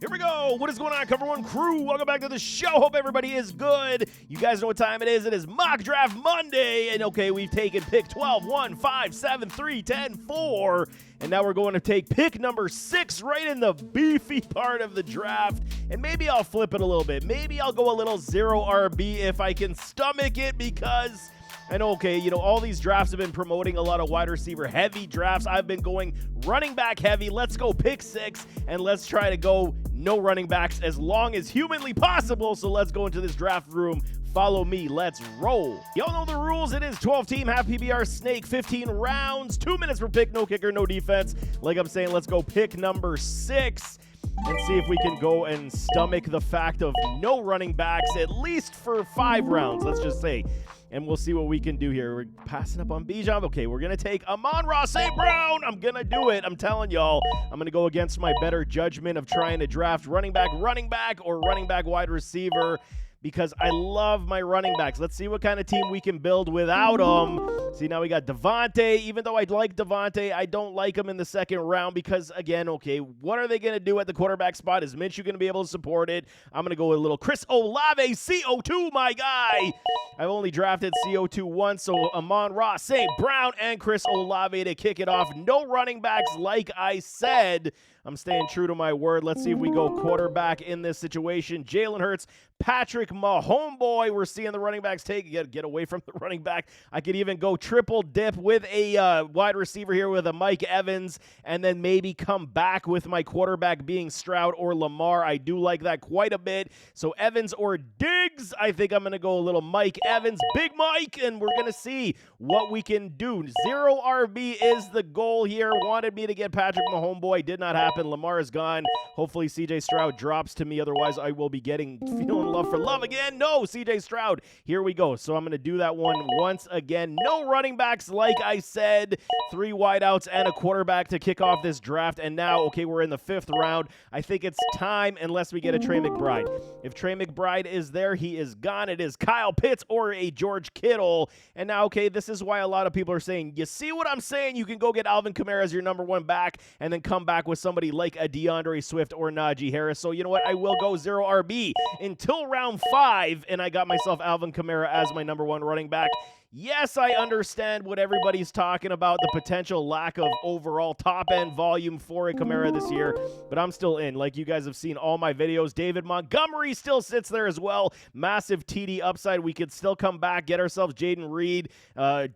Here we go. What is going on, Cover One crew? Welcome back to the show. Hope everybody is good. You guys know what time it is. It is Mock Draft Monday. And okay, we've taken pick 12, 1, 5, 7, 3, 10, 4. And now we're going to take pick number 6 right in the beefy part of the draft. And maybe I'll flip it a little bit. Maybe I'll go a little zero RB if I can stomach it, because I know, okay, all these drafts have been promoting a lot of wide receiver heavy drafts. I've been going running back heavy. Let's go pick 6, and let's try to go no running backs as long as humanly possible. So let's go into this draft room. Follow me. Let's roll. Y'all know the rules. It is 12-team, half PBR snake, 15 rounds, 2 minutes per pick, no kicker, no defense. Like I'm saying, let's go pick number 6 and see if we can go and stomach the fact of no running backs, at least for 5 rounds, let's just say. And we'll see what we can do here. We're passing up on Bijan. Okay, we're going to take Amon-Ra St. Brown. I'm going to do it. I'm telling y'all. I'm going to go against my better judgment of trying to draft running back, or running back wide receiver, because I love my running backs. Let's see what kind of team we can build without them. See, now we got Devontae. Even though I like Devontae, I don't like him in the second round because, again, okay, what are they going to do at the quarterback spot? Is Minshew going to be able to support it? I'm going to go with a little Chris Olave, CO2, my guy. I've only drafted CO2 once, so Amon-Ra St. Brown and Chris Olave to kick it off. No running backs, like I said. I'm staying true to my word. Let's see if we go quarterback in this situation. Jalen Hurts, Patrick Mahomes. We're seeing the running backs take. Get away from the running back. I could even go triple dip with a wide receiver here with a Mike Evans, and then maybe come back with my quarterback being Stroud or Lamar. I do like that quite a bit. So Evans or Diggs. I think I'm going to go a little Mike Evans, Big Mike, and we're going to see what we can do. 0 RB is the goal here. Wanted me to get Patrick Mahomes. Did not happen. Lamar is gone. Hopefully CJ Stroud drops to me. Otherwise, I will be feeling love for love again. No, CJ Stroud. Here we go. So I'm going to do that one once again. No running backs, like I said. 3 wideouts and a quarterback to kick off this draft. And now, okay, we're in the 5th round. I think it's time, unless we get a Trey McBride. If Trey McBride is there, he is gone. It is Kyle Pitts or a George Kittle. And now, okay, this is why a lot of people are saying, you see what I'm saying? You can go get Alvin Kamara as your number 1 back and then come back with somebody like a DeAndre Swift or Najee Harris. So you know what? I will go 0 RB until round 5, and I got myself Alvin Kamara as my number 1 running back. Yes, I understand what everybody's talking about, the potential lack of overall top-end volume for a Kamara this year, but I'm still in. Like you guys have seen all my videos, David Montgomery still sits there as well. Massive TD upside. We could still come back, get ourselves Jaden Reed.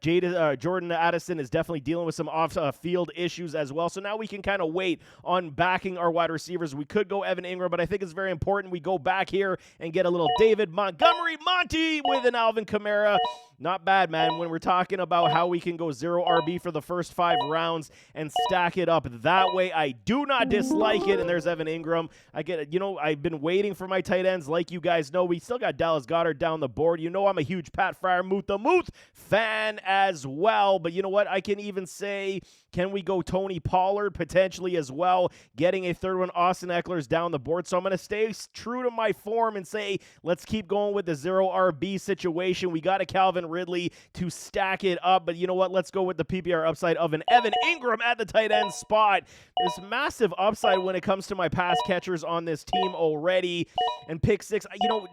Jordan Addison is definitely dealing with some off-field issues as well, so now we can kind of wait on backing our wide receivers. We could go Evan Ingram, but I think it's very important we go back here and get a little David Montgomery, Monty, with an Alvin Kamara. Not bad, man, when we're talking about how we can go 0 RB for the first 5 rounds and stack it up that way. I do not dislike it, and there's Evan Ingram. I get it. I've been waiting for my tight ends. Like you guys know, we still got Dallas Goedert down the board. I'm a huge Pat Freiermuth the Muth fan as well, but you know what? I can even say, can we go Tony Pollard potentially as well? Getting a 3rd one, Austin Eckler's down the board, so I'm going to stay true to my form and say, let's keep going with the 0 RB situation. We got a Calvin Ridley to stack it up, but you know what? Let's go with the PPR upside of an Evan Ingram at the tight end spot. This massive upside when it comes to my pass catchers on this team already. And pick 6,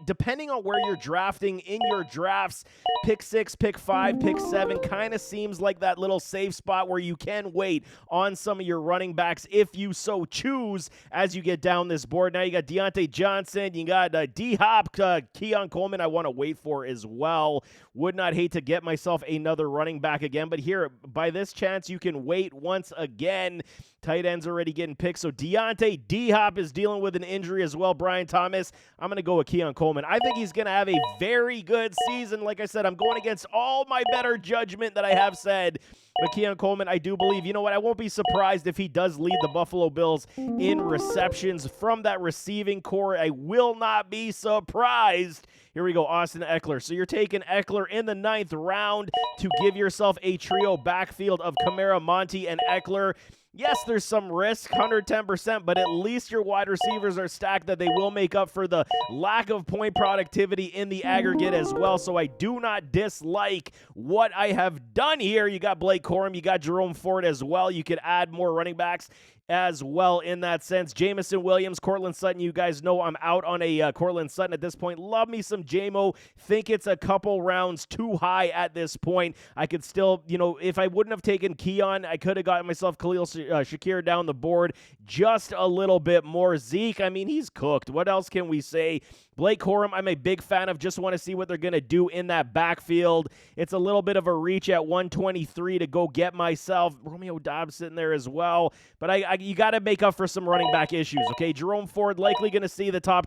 depending on where you're drafting in your drafts, pick 6, pick 5, pick 7 kind of seems like that little safe spot where you can wait on some of your running backs if you so choose as you get down this board. Now you got Deontay Johnson, you got D-Hop, Keon Coleman I want to wait for as well. Would not hate to get myself another running back again, but here, by this chance, you can wait once again. Tight end's already getting picked, so Deontay D-Hop is dealing with an injury as well. Brian Thomas, I'm going to go with Keon Coleman. I think he's going to have a very good season. Like I said, I'm going against all my better judgment that I have said. But Keon Coleman, I do believe, you know what, I won't be surprised if he does lead the Buffalo Bills in receptions from that receiving core. I will not be surprised. Here we go, Austin Eckler. So you're taking Eckler in the 9th round to give yourself a trio backfield of Kamara, Monty, and Eckler. Yes, there's some risk, 110%, but at least your wide receivers are stacked that they will make up for the lack of point productivity in the aggregate as well. So I do not dislike what I have done here. You got Blake Corum, you got Jerome Ford as well. You could add more running backs as well in that sense. Jamison Williams, Cortland Sutton, you guys know I'm out on a Cortland Sutton at this point. Love me some JMO. Think it's a couple rounds too high at this point. I could still, if I wouldn't have taken Keon, I could have gotten myself Khalil Shakir down the board just a little bit more. Zeke, I mean, he's cooked. What else can we say? Blake Corum, I'm a big fan of. Just want to see what they're going to do in that backfield. It's a little bit of a reach at 123 to go get myself. Romeo Dobbs sitting there as well. But you got to make up for some running back issues, okay? Jerome Ford likely going to see the top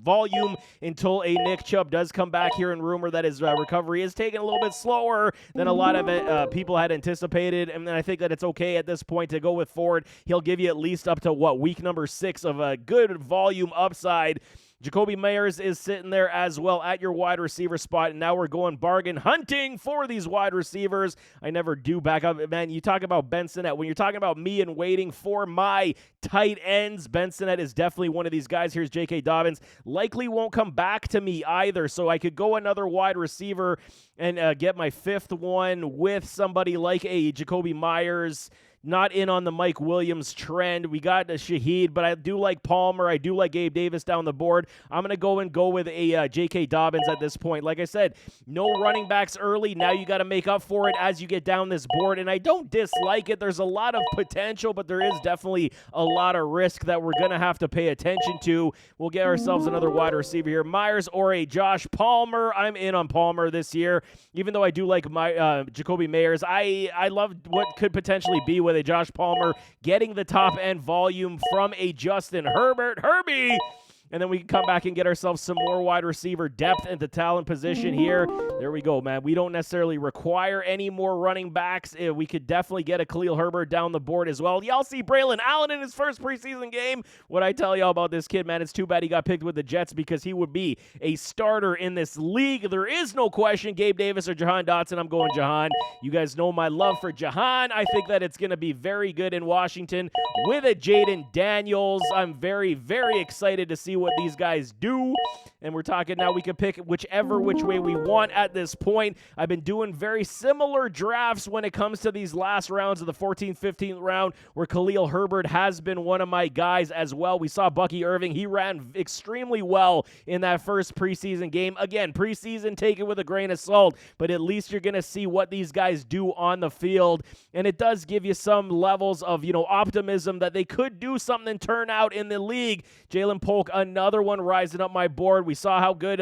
volume until a Nick Chubb does come back here, and rumor that his recovery is taking a little bit slower than a lot of people had anticipated. And I think that it's okay at this point to go with Ford. He'll give you at least up to, week number 6 of a good volume upside. Jacoby Meyers is sitting there as well at your wide receiver spot, and now we're going bargain hunting for these wide receivers. I never do back up. Man, you talk about Ben Sinnott. When you're talking about me and waiting for my tight ends, Ben Sinnott is definitely one of these guys. Here's J.K. Dobbins. Likely won't come back to me either, so I could go another wide receiver and get my 5th one with somebody like a Jacoby Myers. Not in on the Mike Williams trend. We got Shaheed, but I do like Palmer. I do like Gabe Davis down the board. I'm going to go with a J.K. Dobbins at this point. Like I said, no running backs early. Now you got to make up for it as you get down this board, and I don't dislike it. There's a lot of potential, but there is definitely a lot of risk that we're going to have to pay attention to. We'll get ourselves another wide receiver here. Myers or a Josh Palmer. I'm in on Palmer this year, even though I do like my Jacoby Meyers. I love what could potentially be with a Josh Palmer getting the top end volume from a Justin Herbie. And then we can come back and get ourselves some more wide receiver depth into talent position here. There we go, man. We don't necessarily require any more running backs. We could definitely get a Khalil Herbert down the board as well. Y'all see Braylon Allen in his first preseason game. What I tell y'all about this kid, man, it's too bad he got picked with the Jets because he would be a starter in this league. There is no question, Gabe Davis or Jahan Dotson. I'm going Jahan. You guys know my love for Jahan. I think that it's going to be very good in Washington with a Jaden Daniels. I'm very, very excited to see what these guys do. And we're talking now we can pick which way we want at this point. I've been doing very similar drafts when it comes to these last rounds of the 14th, 15th round where Khalil Herbert has been one of my guys as well. We saw Bucky Irving. He ran extremely well in that first preseason game. Again, preseason, take it with a grain of salt, but at least you're going to see what these guys do on the field. And it does give you some levels of, optimism that they could do something and turn out in the league. Jalen Polk, another one rising up my board. We saw how good,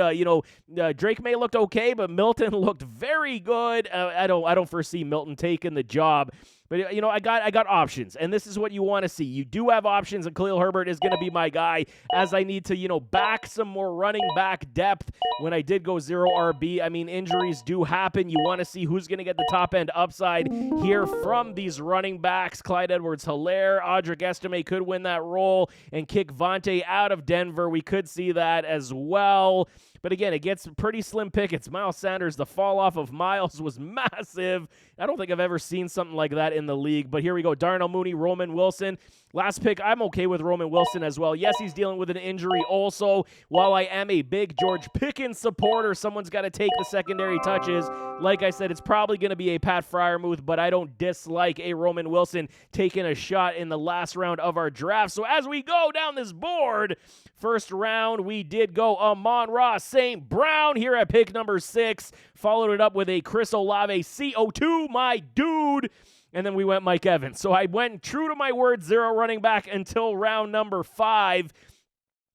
Drake May looked okay, but Milton looked very good. I don't foresee Milton taking the job. But, I got options, and this is what you want to see. You do have options, and Khalil Herbert is going to be my guy as I need to, back some more running back depth when I did go 0 RB. I mean, injuries do happen. You want to see who's going to get the top-end upside here from these running backs. Clyde Edwards-Helaire, Audric Estime could win that role and kick Vontae out of Denver. We could see that as well. But again, it gets pretty slim pickings. Miles Sanders, the fall off of Miles was massive. I don't think I've ever seen something like that in the league. But here we go. Darnell Mooney, Roman Wilson. Last pick, I'm okay with Roman Wilson as well. Yes, he's dealing with an injury also. While I am a big George Pickens supporter, someone's got to take the secondary touches. Like I said, it's probably going to be a Pat Freiermuth, but I don't dislike a Roman Wilson taking a shot in the last round of our draft. So as we go down this board, first round, we did go Amon-Ra St. Brown here at pick number 6. Followed it up with a Chris Olave CO2, my dude. And then we went Mike Evans. So I went true to my word, 0 running back until round number 5.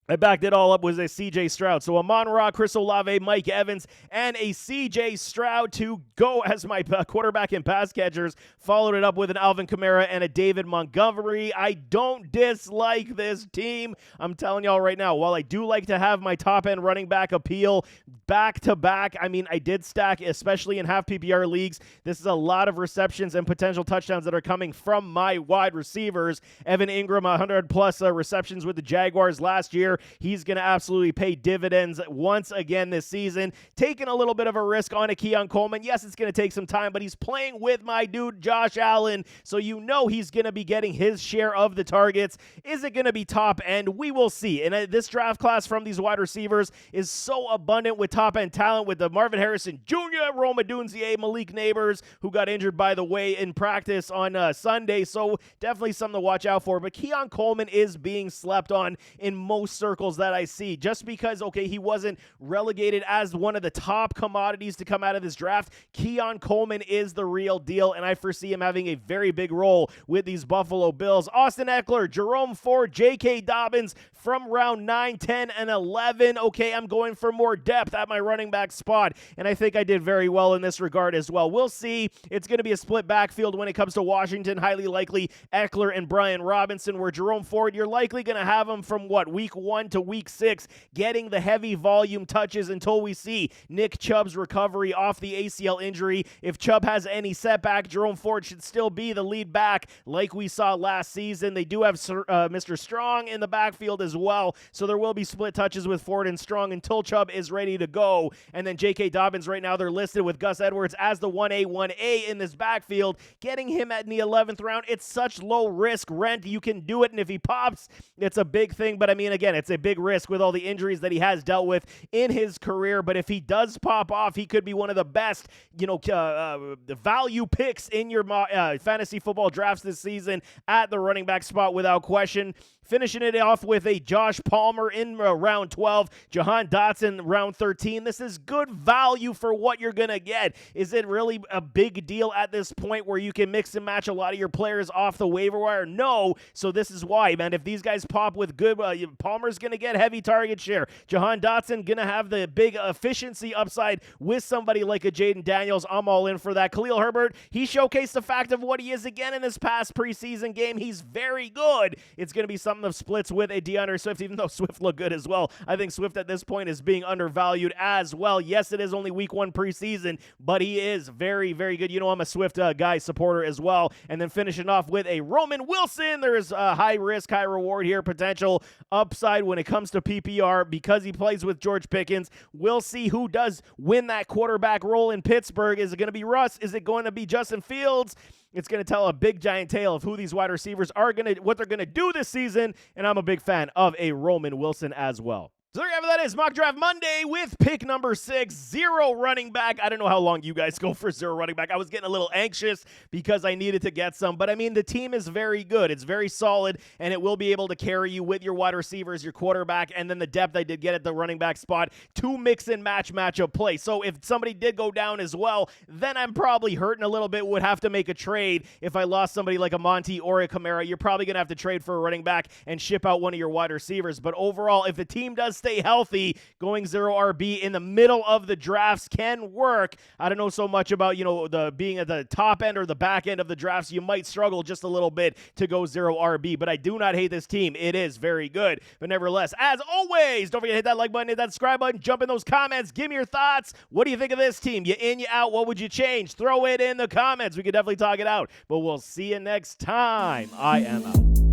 I backed it all up with a C.J. Stroud. So Amon-Ra, Chris Olave, Mike Evans, and a C.J. Stroud to go as my quarterback and pass catchers. Followed it up with an Alvin Kamara and a David Montgomery. I don't dislike this team. I'm telling y'all right now, while I do like to have my top-end running back appeal back-to-back, I mean, I did stack, especially in half PPR leagues. This is a lot of receptions and potential touchdowns that are coming from my wide receivers. Evan Ingram, 100-plus receptions with the Jaguars last year. year. He's going to absolutely pay dividends once again this season. Taking a little bit of a risk on a Keon Coleman. Yes, it's going to take some time, but he's playing with my dude Josh Allen, so you know he's going to be getting his share of the targets. Is it going to be top end? We will see. And this draft class from these wide receivers is so abundant with top end talent, with the Marvin Harrison Jr., Rome Odunze, Malik Neighbors, who got injured, by the way, in practice on Sunday. So definitely something to watch out for. But Keon Coleman is being slept on in most circles that I see, just because, okay, he wasn't relegated as one of the top commodities to come out of this draft. Keon Coleman is the real deal, and I foresee him having a very big role with these Buffalo Bills. Austin Eckler, Jerome Ford, J.K. Dobbins from round 9, 10, and 11. Okay, I'm going for more depth at my running back spot, and I think I did very well in this regard as well. We'll see. It's going to be a split backfield when it comes to Washington. Highly likely Eckler and Brian Robinson, where Jerome Ford, you're likely going to have him from, week 1 to week 6, getting the heavy volume touches until we see Nick Chubb's recovery off the ACL injury. If Chubb has any setback, Jerome Ford should still be the lead back like we saw last season. They do have Mr. Strong in the backfield as well, so there will be split touches with Ford and Strong until Chubb is ready to go. And then J.K. Dobbins, right now they're listed with Gus Edwards as the 1A in this backfield. Getting him in the 11th round, it's such low risk rent. You can do it, and if he pops, it's a big thing. But I mean, again, it's a big risk with all the injuries that he has dealt with in his career. But if he does pop off, he could be one of the best, the value picks in your fantasy football drafts this season at the running back spot without question. Finishing it off with a Josh Palmer in round 12, Jahan Dotson round 13. This is good value for what you're going to get. Is it really a big deal at this point where you can mix and match a lot of your players off the waiver wire? No. So this is why, man. If these guys pop with good, Palmer's going to get heavy target share. Jahan Dotson going to have the big efficiency upside with somebody like a Jaden Daniels. I'm all in for that. Khalil Herbert, he showcased the fact of what he is again in this past preseason game. He's very good. It's going to be something of splits with a DeAndre Swift, even though Swift looked good as well. I think Swift at this point is being undervalued as well. Yes, it is only week 1 preseason, but he is very, very good. You know, I'm a Swift guy supporter as well. And then finishing off with a Roman Wilson. There's a high risk, high reward here, potential upside when it comes to PPR because he plays with George Pickens. We'll see who does win that quarterback role in Pittsburgh. Is it going to be Russ? Is it going to be Justin Fields? It's going to tell a big giant tale of who these wide receivers are what they're going to do this season, and I'm a big fan of a Roman Wilson as well. So there you have it. That is Mock Draft Monday with pick number 6, 0 running back. I don't know how long you guys go for 0 running back. I was getting a little anxious because I needed to get some. But, I mean, the team is very good. It's very solid, and it will be able to carry you with your wide receivers, your quarterback, and then the depth I did get at the running back spot to mix and matchup play. So if somebody did go down as well, then I'm probably hurting a little bit, would have to make a trade. If I lost somebody like a Monty or a Kamara, you're probably going to have to trade for a running back and ship out one of your wide receivers. But overall, if the team does stay healthy, going 0 RB in the middle of the drafts can work. I don't know so much about, the being at the top end or the back end of the drafts. You might struggle just a little bit to go 0 RB, but I do not hate this team. It is very good. But nevertheless, as always, don't forget to hit that like button, hit that subscribe button, jump in those comments, give me your thoughts. What do you think of this team? You in, you out? What would you change? Throw it in the comments. We could definitely talk it out, but we'll see you next time. I am out.